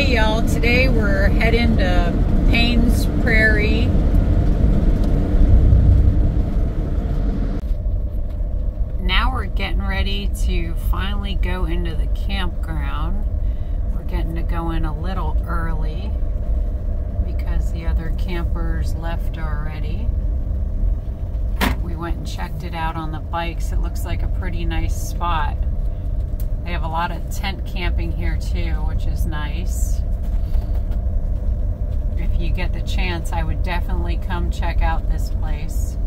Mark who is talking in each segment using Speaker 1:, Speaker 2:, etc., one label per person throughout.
Speaker 1: Hey y'all, today we're heading to Paynes, Prairie. Now we're getting ready to finally go into the campground. We're getting to go in a little early because the other campers left already. We went and checked it out on the bikes. It looks like a pretty nice spot. They have a lot of tent camping here too, which is nice. If you get the chance, I would definitely come check out this place.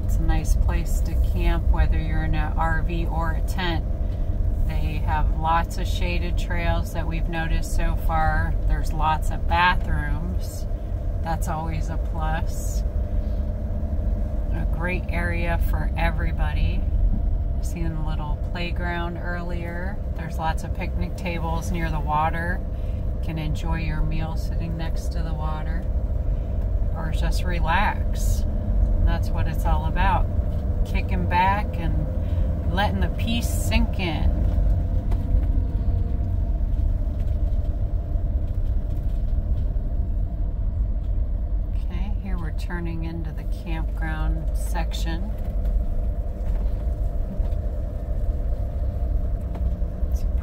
Speaker 1: It's a nice place to camp, whether you're in an RV or a tent. They have lots of shaded trails that we've noticed so far. There's lots of bathrooms. That's always a plus. A great area for everybody. Seen a little playground earlier. There's lots of picnic tables near the water. You can enjoy your meal sitting next to the water or just relax. And that's what it's all about. Kicking back and letting the peace sink in. Okay, here we're turning into the campground section.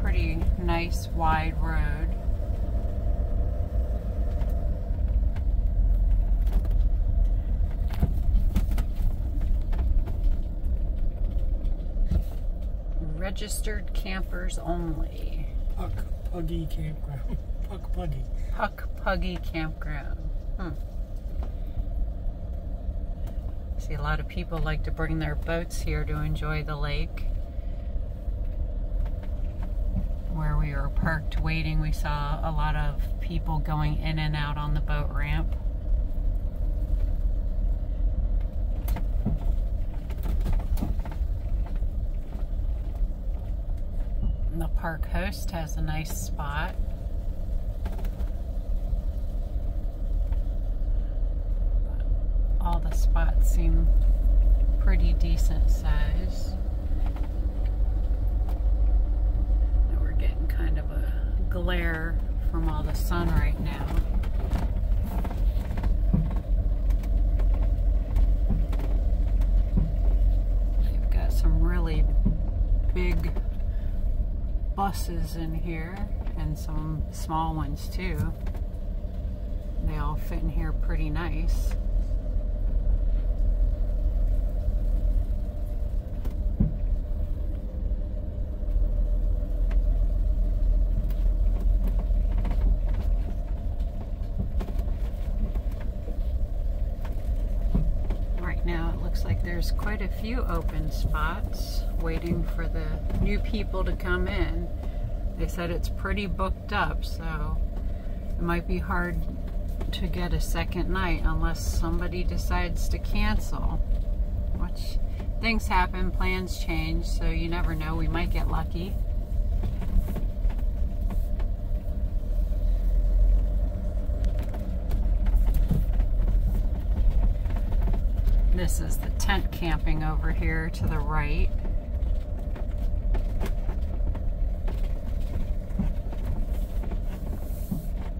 Speaker 1: Pretty nice wide road. Registered campers only.
Speaker 2: Puck Puggy Campground. Puck Puggy.
Speaker 1: Puck Puggy Campground. See, a lot of people like to bring their boats here to enjoy the lake. Where we were parked waiting, we saw a lot of people going in and out on the boat ramp. And the park host has a nice spot. All the spots seem pretty decent size. Kind of a glare from all the sun right now. They've got some really big buses in here and some small ones too. They all fit in here pretty nice. Now it looks like there's quite a few open spots waiting for the new people to come in. They said it's pretty booked up, so it might be hard to get a second night unless somebody decides to cancel. Which, things happen, plans change, so you never know, we might get lucky. This is the tent camping over here to the right.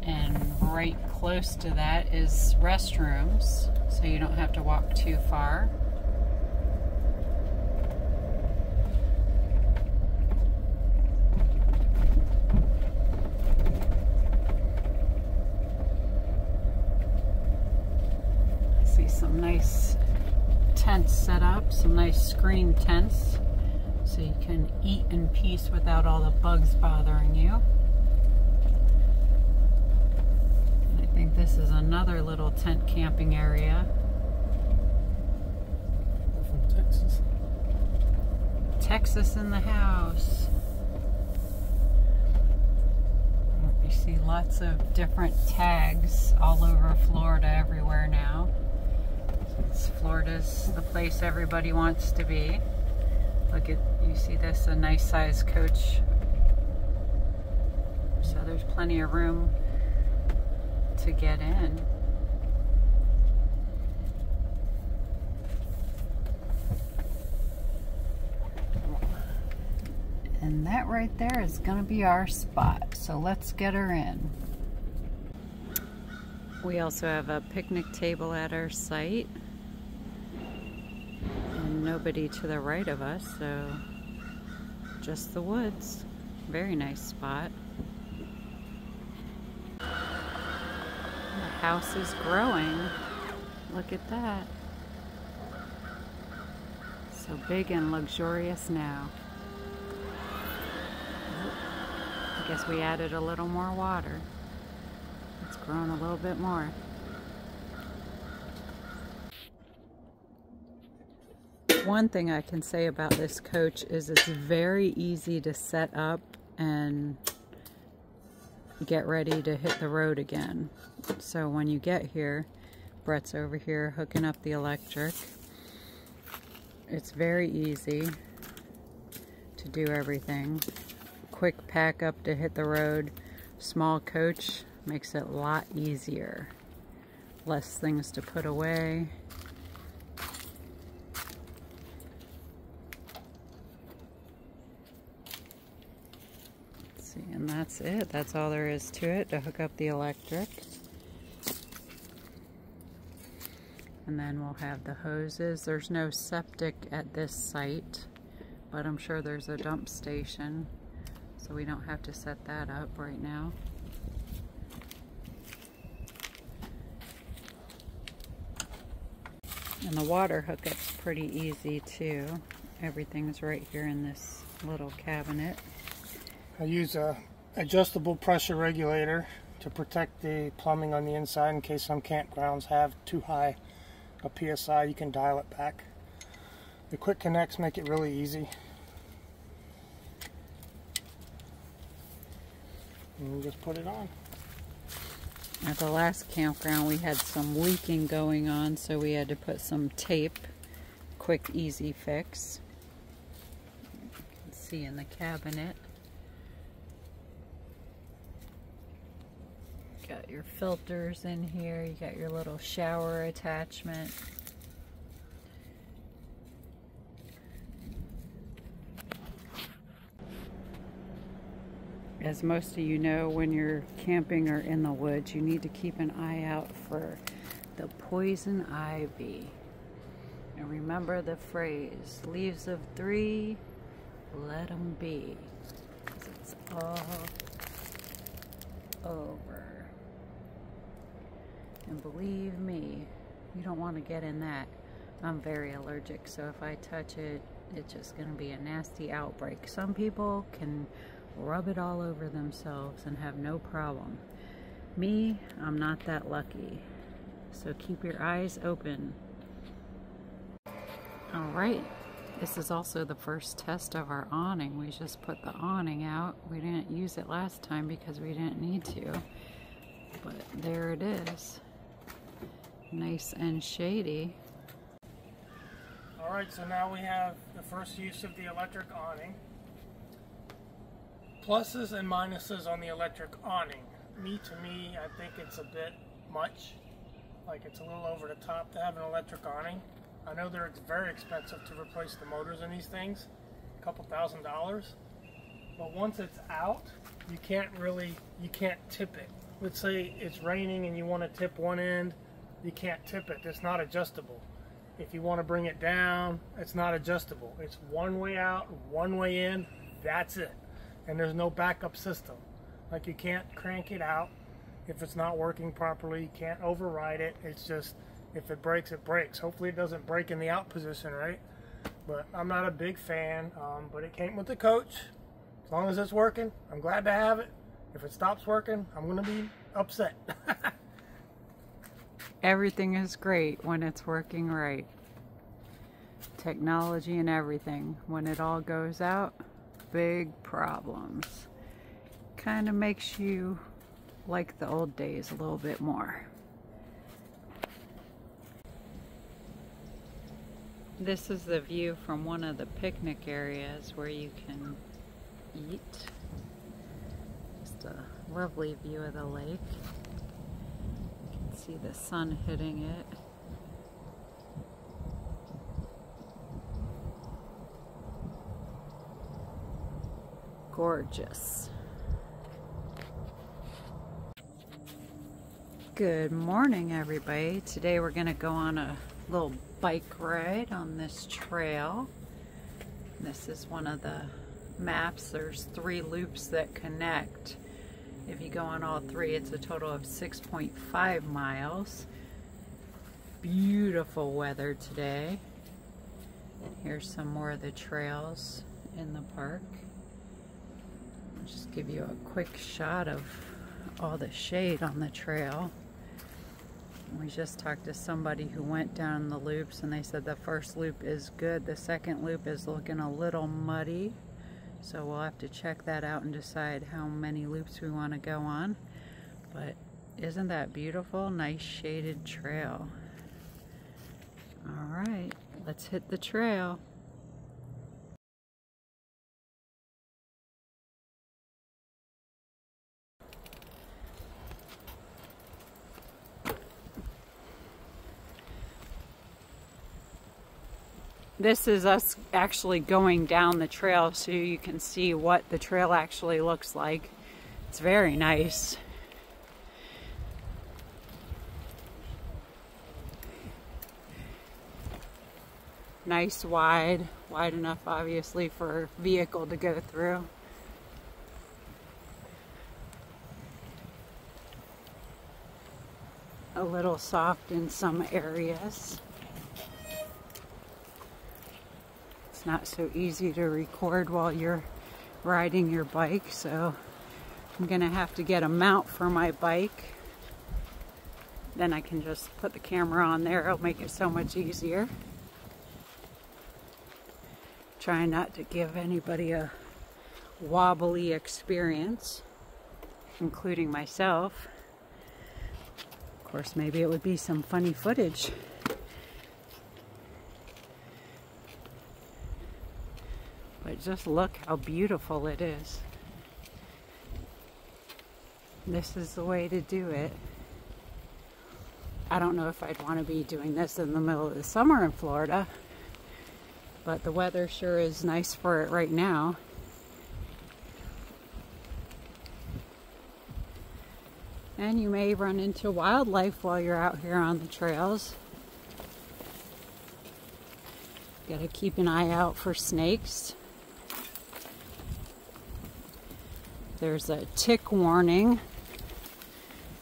Speaker 1: And right close to that is restrooms, so you don't have to walk too far. I see some nice tents set up, some nice screen tents, so you can eat in peace without all the bugs bothering you. And I think this is another little tent camping area.
Speaker 2: We're from Texas.
Speaker 1: Texas in the house. You see lots of different tags all over Florida everywhere now. Florida's the place everybody wants to be. Look at, you see this, a nice size coach. So there's plenty of room to get in. And that right there is going to be our spot. So let's get her in. We also have a picnic table at our site. And nobody to the right of us, so just the woods. Very nice spot. The house is growing. Look at that. So big and luxurious now. I guess we added a little more water. It's grown a little bit more. One thing I can say about this coach is it's very easy to set up and get ready to hit the road again. So when you get here, Brett's over here hooking up the electric. It's very easy to do everything. Quick pack up to hit the road. Small coach makes it a lot easier. Less things to put away. Let's see, and that's it. That's all there is to it, to hook up the electric. And then we'll have the hoses. There's no septic at this site, but I'm sure there's a dump station, so we don't have to set that up right now. And the water hookup's pretty easy too. Everything's right here in this little cabinet.
Speaker 2: I use a adjustable pressure regulator to protect the plumbing on the inside in case some campgrounds have too high a PSI. You can dial it back. The quick connects make it really easy. And you just put it on.
Speaker 1: At the last campground we had some leaking going on, so we had to put some tape. Quick, easy fix. You can see in the cabinet. Got your filters in here, you got your little shower attachment. As most of you know, when you're camping or in the woods, you need to keep an eye out for the poison ivy. And remember the phrase, leaves of 3, let 'em be. 'Cause it's all over. And believe me, you don't want to get in that. I'm very allergic, so if I touch it, it's just going to be a nasty outbreak. Some people can rub it all over themselves and have no problem. Me, I'm not that lucky. So keep your eyes open. Alright, this is also the first test of our awning. We just put the awning out. We didn't use it last time because we didn't need to. But there it is. Nice and shady.
Speaker 2: Alright, so now we have the first use of the electric awning. Pluses and minuses on the electric awning. To me, I think it's a bit much. Like it's a little over the top to have an electric awning. I know they're very expensive to replace the motors in these things, a couple $1,000. But once it's out, you can't tip it. Let's say it's raining and you want to tip one end, you can't tip it. It's not adjustable. If you want to bring it down, it's not adjustable. It's one way out, one way in, that's it. And there's no backup system. Like you can't crank it out if it's not working properly. You can't override it. It's just, if it breaks, it breaks. Hopefully it doesn't break in the out position, right? But I'm not a big fan, but it came with the coach. As long as it's working, I'm glad to have it. If it stops working, I'm gonna be upset.
Speaker 1: Everything is great when it's working right. Technology and everything. When it all goes out, big problems. Kind of makes you like the old days a little bit more. This is the view from one of the picnic areas where you can eat. Just a lovely view of the lake. You can see the sun hitting it. gorgeous. Good morning, everybody. Today we're going to go on a little bike ride on this trail. This is one of the maps. There's 3 loops that connect. If you go on all 3, it's a total of 6.5 miles. Beautiful weather today. Here's some more of the trails in the park. I'll just give you a quick shot of all the shade on the trail. We just talked to somebody who went down the loops and they said the first loop is good. The second loop is looking a little muddy. So we'll have to check that out and decide how many loops we want to go on. But isn't that beautiful? Nice shaded trail. All right, let's hit the trail. This is us actually going down the trail so you can see what the trail actually looks like. It's very nice. Nice wide enough obviously for a vehicle to go through. A little soft in some areas. Not so easy to record while you're riding your bike, so I'm gonna have to get a mount for my bike. Then I can just put the camera on there. It'll make it so much easier. Try not to give anybody a wobbly experience, including myself. Of course, maybe it would be some funny footage. But just look how beautiful it is. This is the way to do it. I don't know if I'd want to be doing this in the middle of the summer in Florida, but the weather sure is nice for it right now. And you may run into wildlife while you're out here on the trails. Gotta keep an eye out for snakes. There's a tick warning.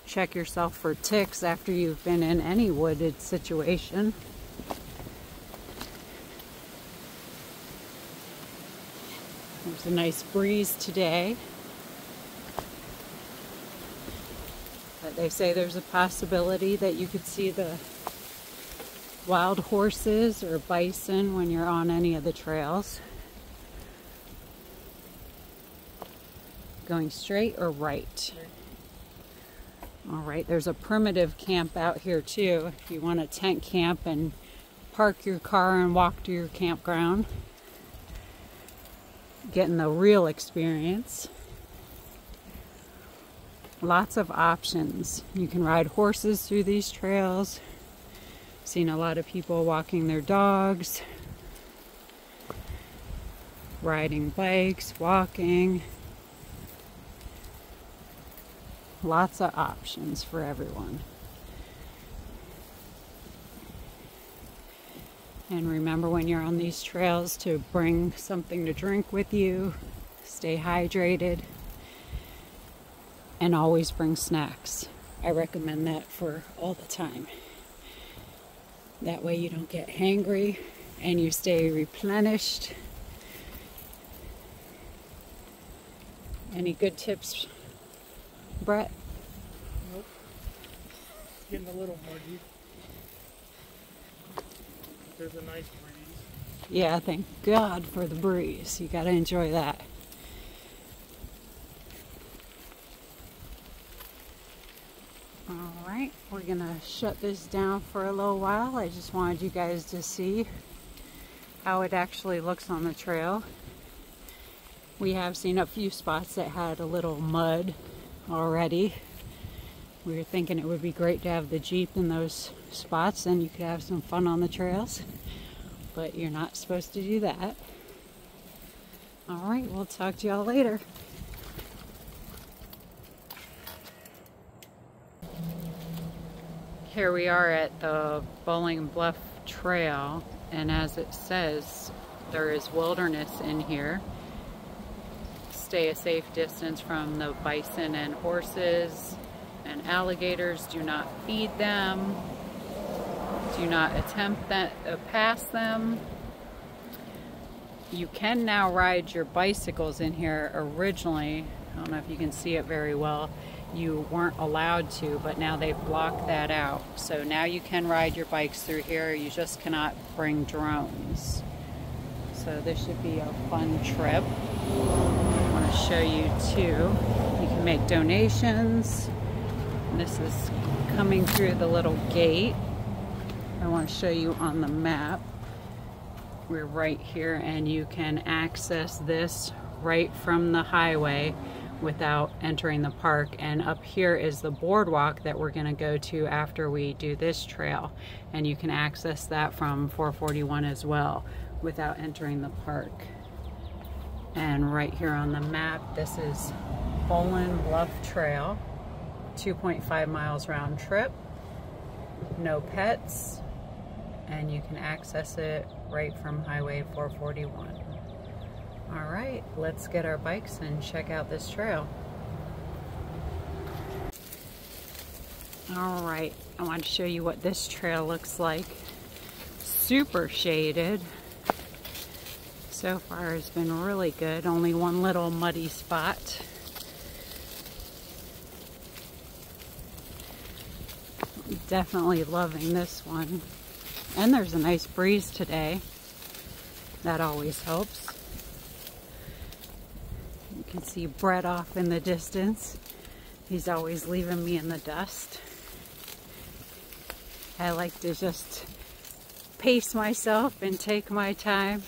Speaker 1: Check yourself for ticks after you've been in any wooded situation. There's a nice breeze today. But they say there's a possibility that you could see the wild horses or bison when you're on any of the trails. Going straight or right? All right, there's a primitive camp out here too. If you want to tent camp and park your car and walk to your campground. Getting the real experience. Lots of options. You can ride horses through these trails. Seen a lot of people walking their dogs. Riding bikes, walking. Lots of options for everyone. And remember when you're on these trails to bring something to drink with you, stay hydrated, and always bring snacks. I recommend that for all the time. That way you don't get hangry and you stay replenished. Any good tips, Brett?
Speaker 2: Nope. Getting a little muggy. There's a nice breeze.
Speaker 1: Yeah, thank God for the breeze. You gotta enjoy that. Alright, we're gonna shut this down for a little while. I just wanted you guys to see how it actually looks on the trail. We have seen a few spots that had a little mud already. We were thinking it would be great to have the Jeep in those spots, and you could have some fun on the trails. But you're not supposed to do that. All right, we'll talk to y'all later. Here we are at the Bowling Bluff Trail, and as it says, there is wilderness in here. Stay a safe distance from the bison and horses and alligators. Do not feed them. Do not attempt pass them. You can now ride your bicycles in here. Originally, I don't know if you can see it very well, you weren't allowed to, but now they've blocked that out. So now you can ride your bikes through here. You just cannot bring drones. So this should be a fun trip. I want to show you too. You can make donations. This is coming through the little gate. I want to show you on the map. We're right here, and you can access this right from the highway without entering the park. And up here is the boardwalk that we're going to go to after we do this trail, and you can access that from 441 as well without entering the park. And right here on the map, this is Bowling Bluff Trail, 2.5 miles round trip, no pets, and you can access it right from Highway 441. All right, let's get our bikes and check out this trail. All right, I want to show you what this trail looks like. Super shaded. So far it's been really good. Only one little muddy spot. Definitely loving this one. And there's a nice breeze today. That always helps. You can see Brett off in the distance. He's always leaving me in the dust. I like to just pace myself and take my time.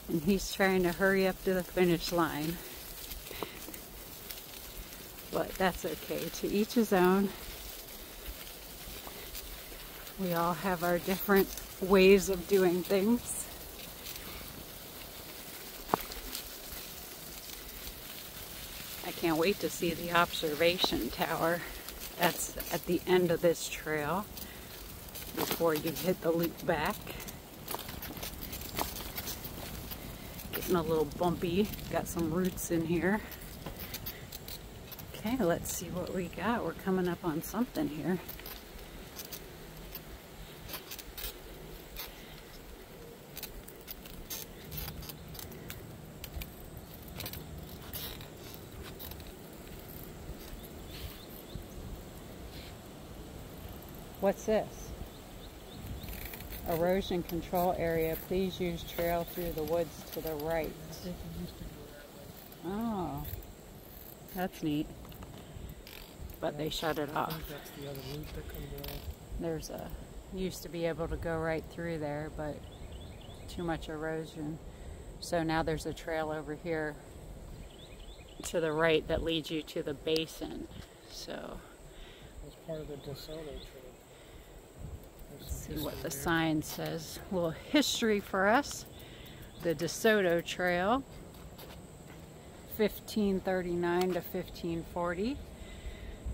Speaker 1: And he's trying to hurry up to the finish line. But that's okay. To each his own. We all have our different ways of doing things. I can't wait to see the observation tower. That's at the end of this trail before you hit the loop back. Getting a little bumpy. Got some roots in here. Okay, let's see what we got. We're coming up on something here. What's this? Erosion control area. Please use trail through the woods to the right.
Speaker 2: I think it used to go that way.
Speaker 1: Oh, that's neat. But they shut it off.
Speaker 2: I think that's the other route that comes around.
Speaker 1: There's a, used to be able to go right through there, but too much erosion. So now there's a trail over here to the right that leads you to the basin. So
Speaker 2: It's part of the DeSoto Trail.
Speaker 1: let's see what the sign says. A little history for us. The DeSoto Trail, 1539 to 1540.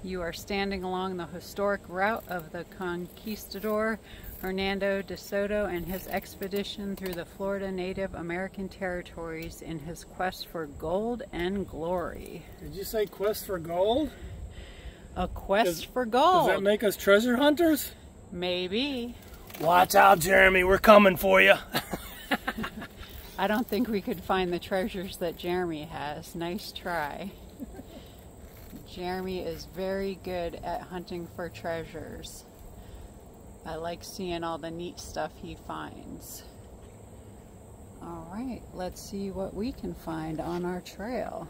Speaker 1: You are standing along the historic route of the conquistador Hernando de Soto and his expedition through the Florida Native American territories in his quest for gold and glory.
Speaker 2: Did you say quest for gold?
Speaker 1: A quest for gold.
Speaker 2: Does that make us treasure hunters?
Speaker 1: Maybe.
Speaker 2: Watch out, Jeremy. We're coming for you.
Speaker 1: I don't think we could find the treasures that Jeremy has. Nice try. Jeremy is very good at hunting for treasures. I like seeing all the neat stuff he finds. All right, let's see what we can find on our trail.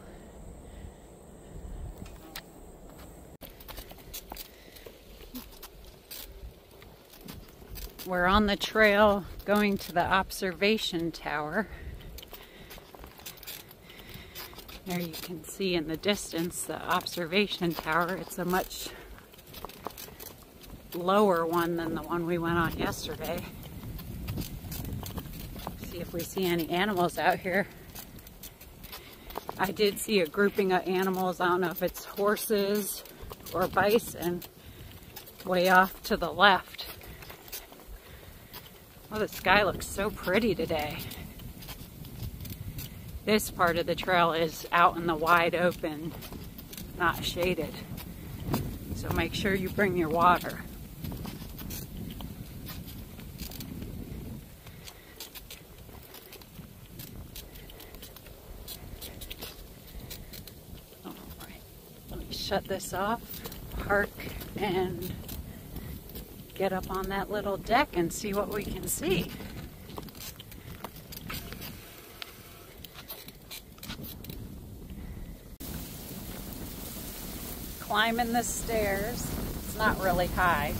Speaker 1: We're on the trail going to the observation tower. There you can see in the distance the observation tower. It's a much lower one than the one we went on yesterday. See if we see any animals out here. I did see a grouping of animals. I don't know if it's horses or bison way off to the left. Oh, the sky looks so pretty today. This part of the trail is out in the wide open, not shaded. So make sure you bring your water. All right, let me shut this off, park, and get up on that little deck and see what we can see. Climbing the stairs. It's not really high,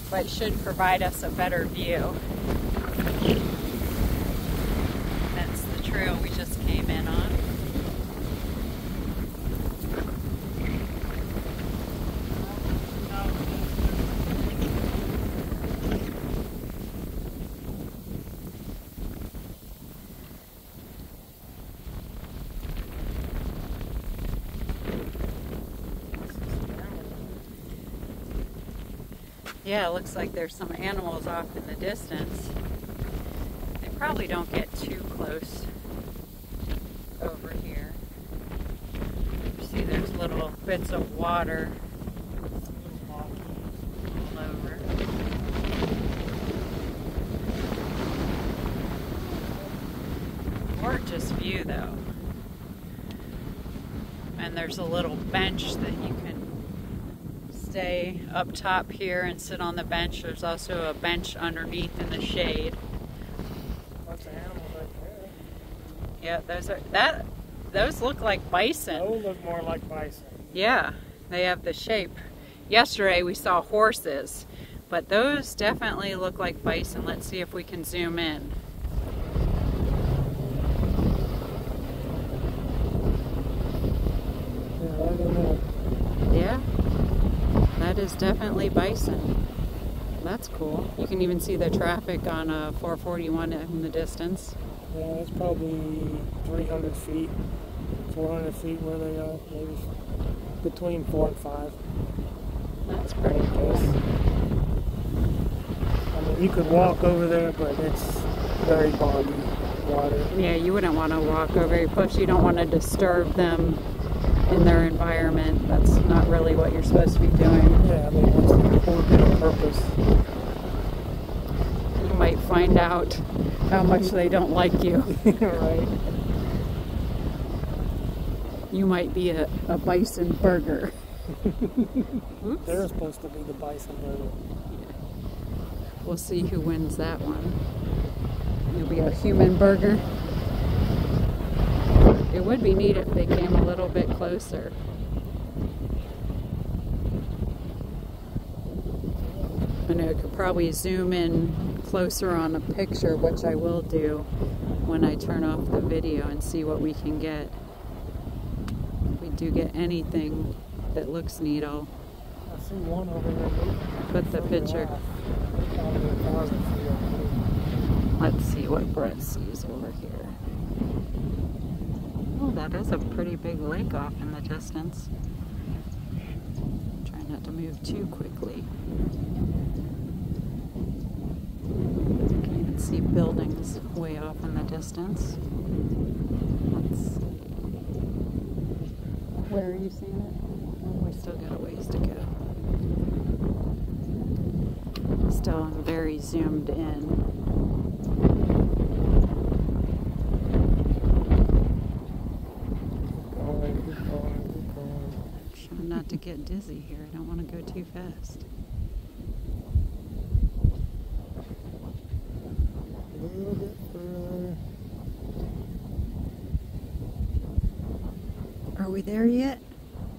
Speaker 1: but it should provide us a better view. That's the trail we just came in on. Yeah, it looks like there's some animals off in the distance. They probably don't get too close over here. You see there's little bits of water all over. Gorgeous view though. And there's a little bench that you can stay up top here and sit on the bench. There's also a bench underneath in the shade.
Speaker 2: Lots of animals right
Speaker 1: Yeah,
Speaker 2: there.
Speaker 1: those look like bison.
Speaker 2: Those look more like bison.
Speaker 1: Yeah, they have the shape. Yesterday we saw horses, but those definitely look like bison. Let's see if we can zoom in.
Speaker 2: Yeah, I don't know.
Speaker 1: Yeah. That is definitely bison. That's cool. You can even see the traffic on 441 in the distance.
Speaker 2: Yeah, it's probably 300 feet, 400 feet where they are, maybe between 4 and 5.
Speaker 1: That's pretty cool.
Speaker 2: I mean, you could walk over there, but it's very boggy water.
Speaker 1: Yeah, you wouldn't want to walk over here. Plus, you don't want to disturb them in their environment. That's not really what you're supposed to be doing.
Speaker 2: Yeah, I mean, what's the purpose?
Speaker 1: You might find out how much they don't like you.
Speaker 2: Right.
Speaker 1: You might be a bison burger. Oops.
Speaker 2: They're supposed to be the bison burger.
Speaker 1: We'll see who wins that one. You'll be a human burger. It would be neat if they came a little bit closer. I know I could probably zoom in closer on a picture, which I will do when I turn off the video and see what we can get. If we do get anything that looks neat, I'll
Speaker 2: I see one over there.
Speaker 1: put the picture. Let's see what Brett sees over here. Oh, that is a pretty big lake off in the distance. Try not to move too quickly. You can even see buildings way off in the distance. Let's see. Where are you seeing it? Oh, we still got a ways to go. Still, I'm very zoomed in. Trying not to get dizzy here. I don't want to go too fast.
Speaker 2: A little bit further.
Speaker 1: Are we there yet?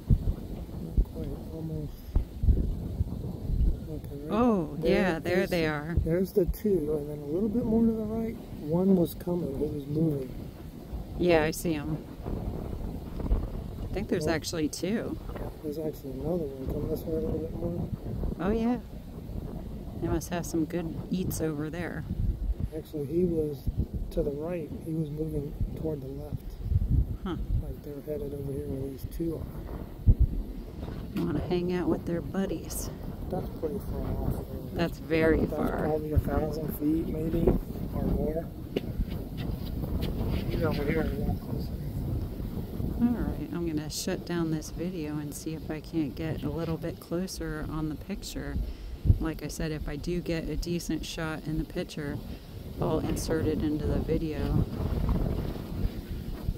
Speaker 2: Not quite, almost. Okay, right
Speaker 1: Oh, yeah, there they are.
Speaker 2: There's the two, and then a little bit more to the right, one was coming, it was moving.
Speaker 1: Yeah, I see them. I think there's actually two.
Speaker 2: There's actually another one coming this way a little bit more.
Speaker 1: Oh, yeah. They must have some good eats over there.
Speaker 2: Actually, he was to the right, he was moving toward the left.
Speaker 1: Huh.
Speaker 2: they're headed over here where these two are.
Speaker 1: Want to hang out with their buddies.
Speaker 2: That's pretty far off there.
Speaker 1: That's very far.
Speaker 2: That's probably 1,000 feet maybe, or more. He's over here.
Speaker 1: Alright, I'm going to shut down this video and see if I can't get a little bit closer on the picture. Like I said, if I do get a decent shot in the picture, I'll insert it into the video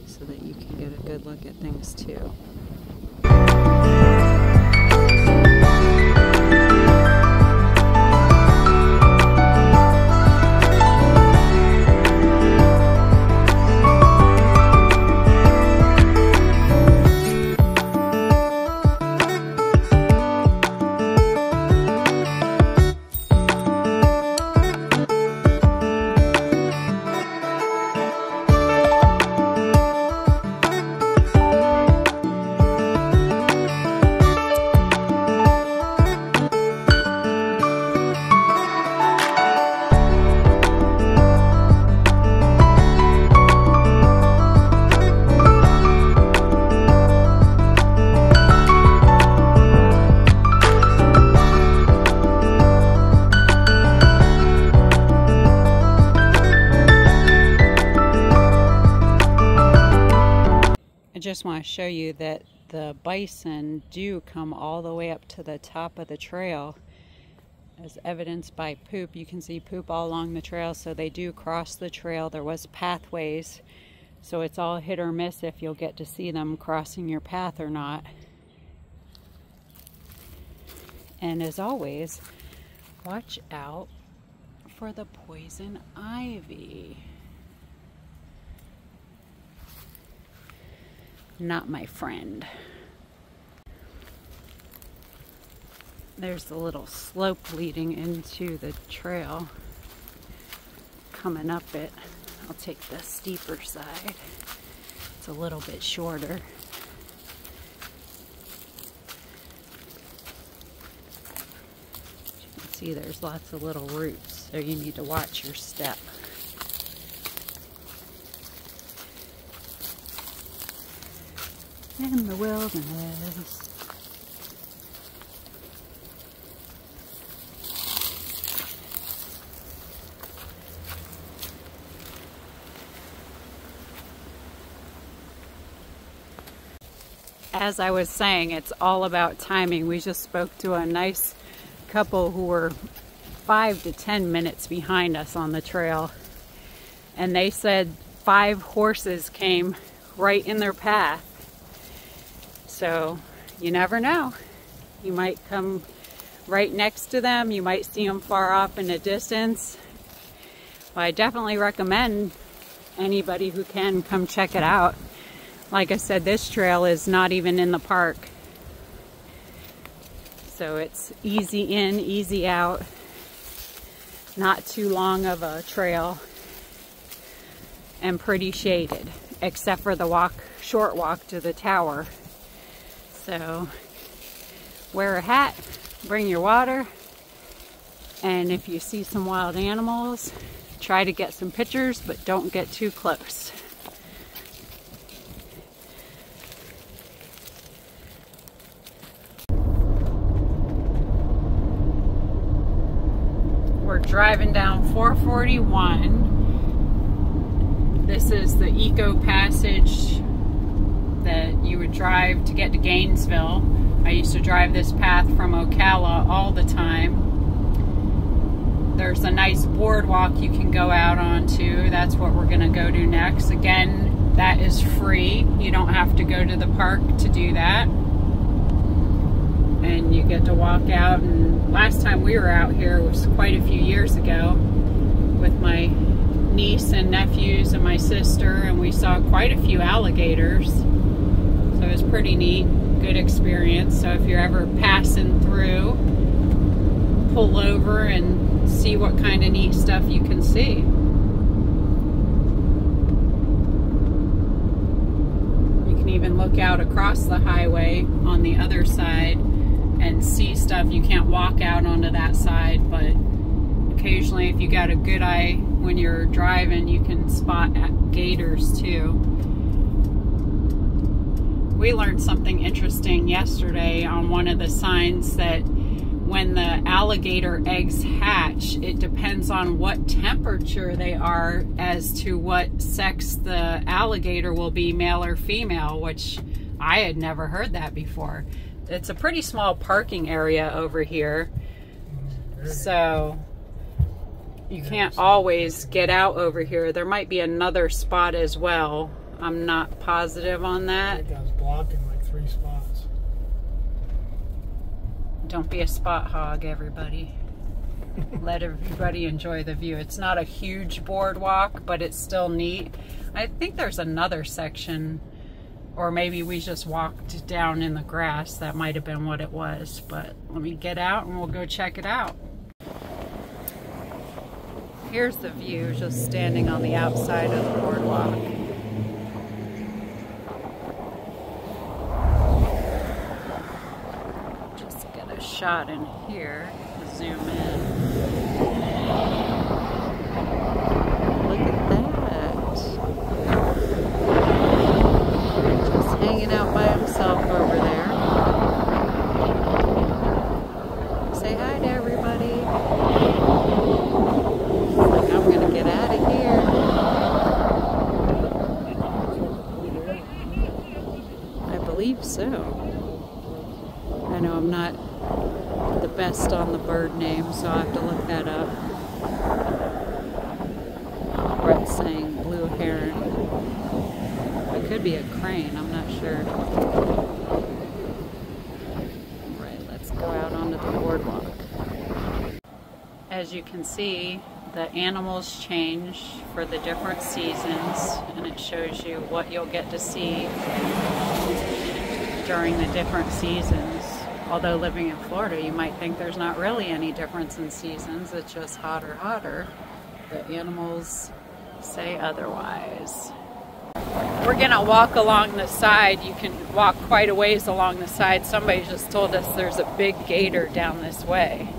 Speaker 1: so that you can get a good look at things too. I just want to show you that the bison do come all the way up to the top of the trail, as evidenced by poop. You can see poop all along the trail, so they do cross the trail. There was pathways, so it's all hit or miss if you'll get to see them crossing your path or not. And as always, watch out for the poison ivy. Not my friend. There's the little slope leading into the trail. Coming up it, I'll take the steeper side. It's a little bit shorter. As you can see, there's lots of little roots, so you need to watch your step. In the wilderness. As I was saying, it's all about timing. We just spoke to a nice couple who were 5 to 10 minutes behind us on the trail, and they said 5 horses came right in their path. So you never know. You might come right next to them. You might see them far off in the distance. Well, I definitely recommend anybody who can come check it out. Like I said, this trail is not even in the park. So it's easy in, easy out. Not too long of a trail. And pretty shaded, except for the short walk to the tower. So wear a hat, bring your water, and if you see some wild animals, try to get some pictures, but don't get too close. We're driving down 441. This is the Eco Passage that you would drive to get to Gainesville. I used to drive this path from Ocala all the time. There's a nice boardwalk you can go out onto. That's what we're going to go to next. Again, that is free. You don't have to go to the park to do that. And you get to walk out. And last time we were out here was quite a few years ago with my niece and nephews and my sister, and we saw quite a few alligators. So it was pretty neat, good experience. So if you're ever passing through, pull over and see what kind of neat stuff you can see. You can even look out across the highway on the other side and see stuff. You can't walk out onto that side, but occasionally if you got a good eye when you're driving, you can spot gators too. We learned something interesting yesterday on one of the signs that when the alligator eggs hatch, it depends on what temperature they are as to what sex the alligator will be, male or female, which I had never heard that before. It's a pretty small parking area over here, so you can't always get out over here. There might be another spot as well. I'm not positive on that.
Speaker 2: I think I was blocking like 3 spots.
Speaker 1: Don't be a spot hog, everybody. Let everybody enjoy the view. It's not a huge boardwalk, but it's still neat. I think there's another section, or maybe we just walked down in the grass. That might have been what it was, but let me get out and we'll go check it out. Here's the view, just standing on the outside of the boardwalk. Just get a shot in here, zoom in. Look at that. Just hanging out by himself over there. Say hi to everybody. Like, I'm gonna get out of here. I believe so. I know I'm not the best on the bird name, so I'll have to look that up. Brett's saying blue heron. It could be a crane, I'm not sure. Right, let's go out onto the boardwalk. As you can see, the animals change for the different seasons, and it shows you what you'll get to see during the different seasons. Although living in Florida, you might think there's not really any difference in seasons. It's just hotter. The animals say otherwise. We're gonna walk along the side. You can walk quite a ways along the side. Somebody just told us there's a big gator down this way.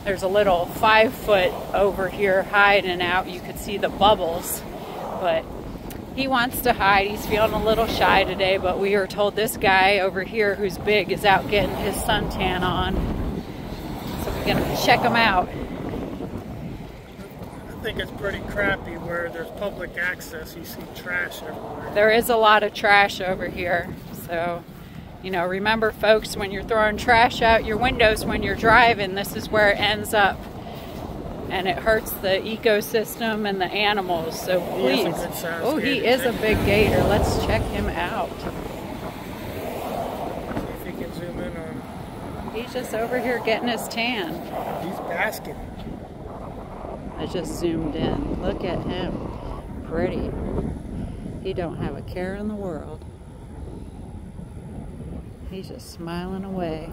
Speaker 1: There's a little 5-foot over here hiding out. You could see the bubbles, but he wants to hide. He's feeling a little shy today, but we were told this guy over here who's big is out getting his suntan on. So we're gonna check him out.
Speaker 2: I think it's pretty crappy where there's public access. You see trash everywhere.
Speaker 1: There is a lot of trash over here. So, you know, remember folks, when you're throwing trash out your windows when you're driving, this is where it ends up. And it hurts the ecosystem and the animals, so please. Oh, he is a big gator. Let's check him out.
Speaker 2: See if you can zoom in on him.
Speaker 1: He's just over here getting his tan.
Speaker 2: He's basking.
Speaker 1: I just zoomed in. Look at him. Pretty. He don't have a care in the world. He's just smiling away.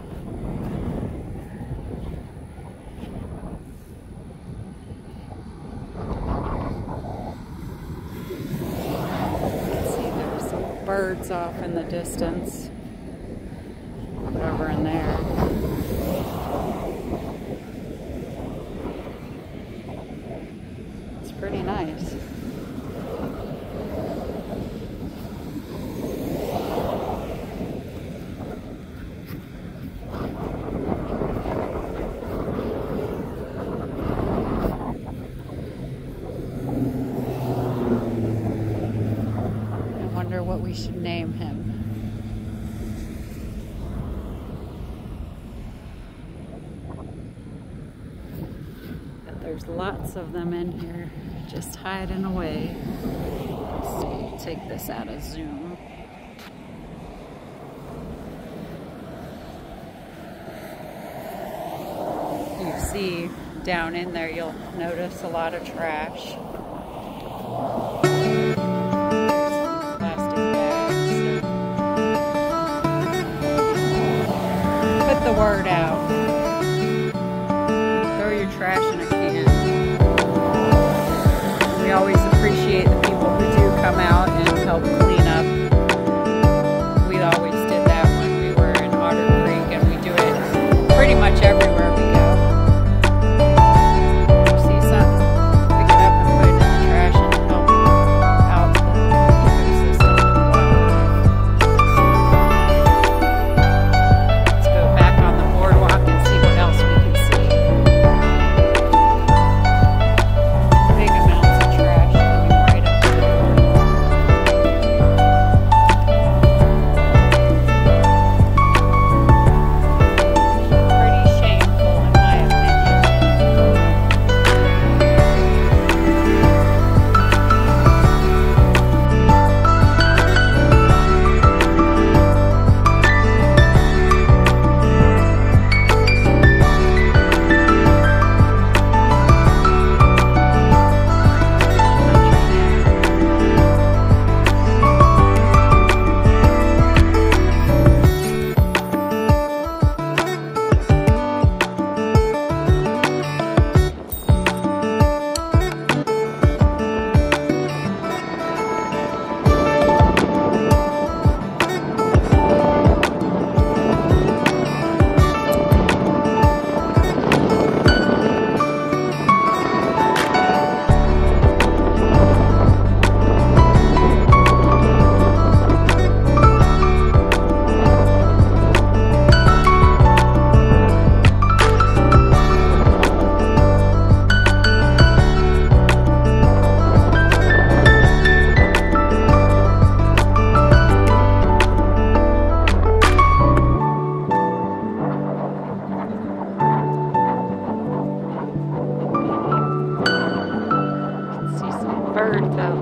Speaker 1: Birds off in the distance, over in there. It's pretty nice. What we should name him. But there's lots of them in here just hiding away. Let's see, take this out of zoom. You see down in there, you'll notice a lot of trash. The word out. Throw your trash in a can. We always appreciate the people who do come out and help clean up. We always did that when we were in Otter Creek, and we do it pretty much everywhere we go. You see something, pick it up and put it in the trash and help out the ecosystem and wildlife.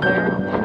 Speaker 1: there.